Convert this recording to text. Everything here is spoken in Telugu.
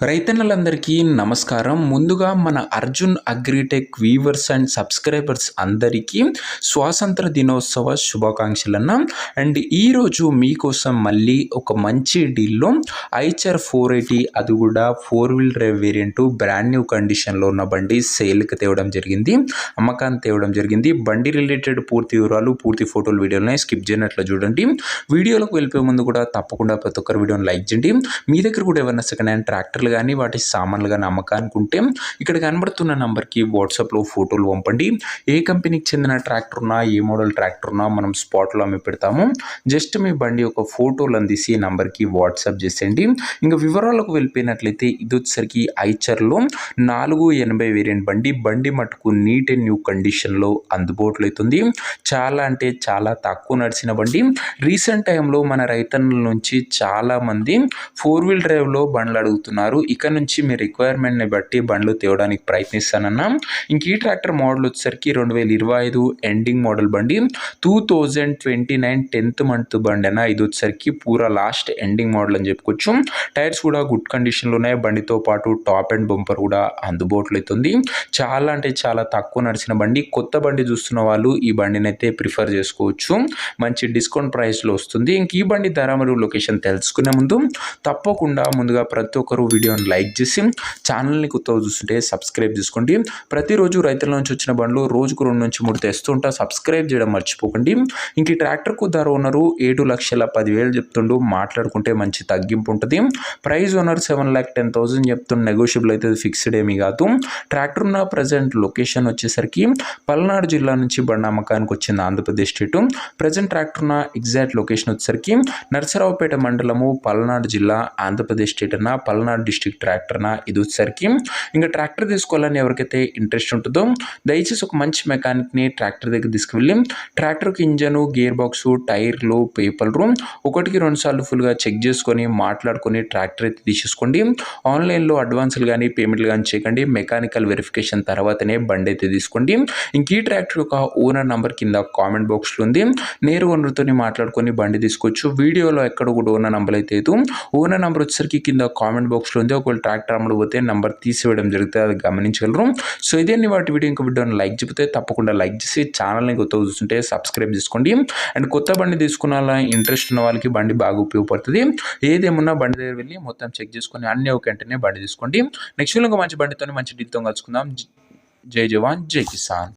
రైతన్నలందరికీ నమస్కారం. ముందుగా మన Arjun Agritech viewers and subscribers అందరికీ స్వాతంత్ర దినోత్సవ శుభాకాంక్షలన్న. అండ్ ఈరోజు మీకోసం మళ్ళీ ఒక మంచి డీల్లో ఐచర్ 480 అది కూడా 4-wheel drive variant brand new కండిషన్లో ఉన్న బండి సేల్కి తేవడం జరిగింది, అమ్మకాన్ని తేవడం జరిగింది. బండి రిలేటెడ్ పూర్తి వివరాలు, పూర్తి ఫోటోలు వీడియోలని స్కిప్ చేయనట్లు చూడండి. వీడియోలోకి వెళ్ళిపోయే ముందు కూడా తప్పకుండా ప్రతి ఒక్కరు వీడియోని లైక్ చేయండి. మీ దగ్గర కూడా ఏమైనా సెకండ్ హ్యాండ్ ట్రాక్టర్లు కానీ వాటి సామాన్లు కానీ అమ్మకానికి ఉంటే ఇక్కడ కనబడుతున్న నంబర్కి వాట్సాప్లో ఫోటోలు పంపండి. ఏ కంపెనీకి చెందిన ట్రాక్టర్ ఉన్నా, ఏ మోడల్ ట్రాక్టర్ ఉన్నా మనం స్పాట్లో అమ్మి పెడతాము. జస్ట్ మీ బండి ఒక ఫోటోలు అందిసి నంబర్కి వాట్సాప్ చేసేయండి. ఇంకా వివరాలకు వెళ్ళిపోయినట్లయితే ఇది వచ్చేసరికి ఐచర్లో 480 వేరియంట్ బండి మటుకు నీట్ అండ్ న్యూ కండిషన్లో అందుబాటులో అవుతుంది. చాలా అంటే చాలా తక్కువ నడిచిన బండి. రీసెంట్ టైంలో మన రైతన్నుల నుంచి చాలామంది 4-wheel డ్రైవ్లో బండ్లు అడుగుతున్నారు. ఇక నుంచి మీ రిక్వైర్మెంట్ని బట్టి బండ్లు తేవడానికి ప్రయత్నిస్తానన్నా. ఇంక ఈ ట్రాక్టర్ మోడల్ వచ్చేసరికి 2025 ఎండింగ్ మోడల్ బండి, 2029 10th మంత్ బండి అన్న. ఇది వచ్చేసరికి పూరా లాస్ట్ ఎండింగ్ మోడల్ అని చెప్పుకోవచ్చు. టైర్స్ కూడా గుడ్ కండిషన్లో ఉన్నాయి. బండితో పాటు టాప్ అండ్ బంపర్ కూడా అందుబాటులో అవుతుంది. చాలా అంటే చాలా తక్కువ నడిచిన బండి. కొత్త బండి చూస్తున్న వాళ్ళు ఈ బండిని అయితే ప్రిఫర్ చేసుకోవచ్చు. మంచి డిస్కౌంట్ ప్రైస్లో వస్తుంది. ఇంక ఈ బండి ధర మరియు లొకేషన్ తెలుసుకునే ముందు తప్పకుండా ముందుగా ప్రతి ఒక్కరు వీడియోని లైక్ చేసి ఛానల్ని కొత్తగా చూస్తుంటే సబ్స్క్రైబ్ చేసుకోండి. ప్రతిరోజు రైతుల నుంచి వచ్చిన బండ్లు రోజుకు 2 నుంచి 3 తెస్తుంటా. సబ్స్క్రైబ్ చేయడం మర్చిపోకండి. ఇంక ఈ ట్రాక్టర్కు ధర ఓనరు 7,10,000 చెప్తుండు. మాట్లాడుకుంటే మంచి తగ్గింపు ఉంటుంది. ప్రైస్ ఓనర్ 7,10,000 చెప్తుండు. నెగోషియబుల్ అయితే ఫిక్స్డ్ ఏమీ కాదు. ట్రాక్టర్ ఉన్న ప్రజెంట్ లొకేషన్ వచ్చేసరికి పల్నాడు జిల్లా నుంచి బండి అమ్మకానికి వచ్చింది, ఆంధ్రప్రదేశ్ స్టేట్. ప్రజెంట్ ట్రాక్టర్ ఉన్న ఎగ్జాక్ట్ లొకేషన్ వచ్చేసరికి నరసరావుపేట మండలము, పల్నాడు జిల్లా, ఆంధ్రప్రదేశ్ స్టేట్ అన్న, పల్నాడు డిస్ట్రిక్ట్ ట్రాక్టర్ అన్న. ఇది వచ్చేసరికి ఇంకా ట్రాక్టర్ తీసుకోవాలని ఎవరికైతే ఇంట్రెస్ట్ ఉంటుందో దయచేసి ఒక మంచి మెకానిక్ని ట్రాక్టర్ దగ్గర తీసుకువెళ్ళి ట్రాక్టర్కి ఇంజను, గేర్ బాక్స్, టైర్లు, పేపర్లు 1-2 సార్లు ఫుల్గా చెక్ చేసుకొని మాట్లాడుకొని ట్రాక్టర్ అయితే తీసేసుకోండి. ఆన్లైన్లో అడ్వాన్సులు కానీ పేమెంట్లు కానీ చేయకండి. మెకానికల్ వెరిఫికేషన్ తర్వాతనే బండి అయితే తీసుకోండి. ఇంక ఈ ట్రాక్టర్ యొక్క ఓనర్ నంబర్ కింద కామెంట్ బాక్స్లో ఉంది. నేరు ఓనర్తో మాట్లాడుకొని బండి తీసుకోవచ్చు. వీడియోలో ఎక్కడ కూడా ఓనర్ నంబర్ అయితే ఓనర్ నంబర్ వచ్చేసరికి కింద కామెంట్ బాక్స్లో ఉంది. ఒకవేళ ట్రాక్టర్ అమ్మడు పోతే నంబర్ తీసివేయడం జరుగుతుంది, అది గమనించగలరు. సో ఇదే వాటి వీడియో. ఇంకో వీడియోని లైక్ చెప్తే తప్పకుండా లైక్ చేసి ఛానల్ని కొత్తగా చూస్తుంటే సబ్స్క్రైబ్ చేసుకోండి. అండ్ కొత్త బండి తీసుకున్న ఇంట్రెస్ట్ ఉన్న వాళ్ళకి బండి బాగా ఉపయోగపడుతుంది. ఏదేమున్నా బండి దగ్గర వెళ్ళి మొత్తం చెక్ చేసుకొని అన్ని ఒక వెంటనే బండి తీసుకోండి. నెక్స్ట్ వీడియో మంచి బండితో మంచి డీల్తో కలుసుకుందాం. జై జవాన్, జై కిసాన్.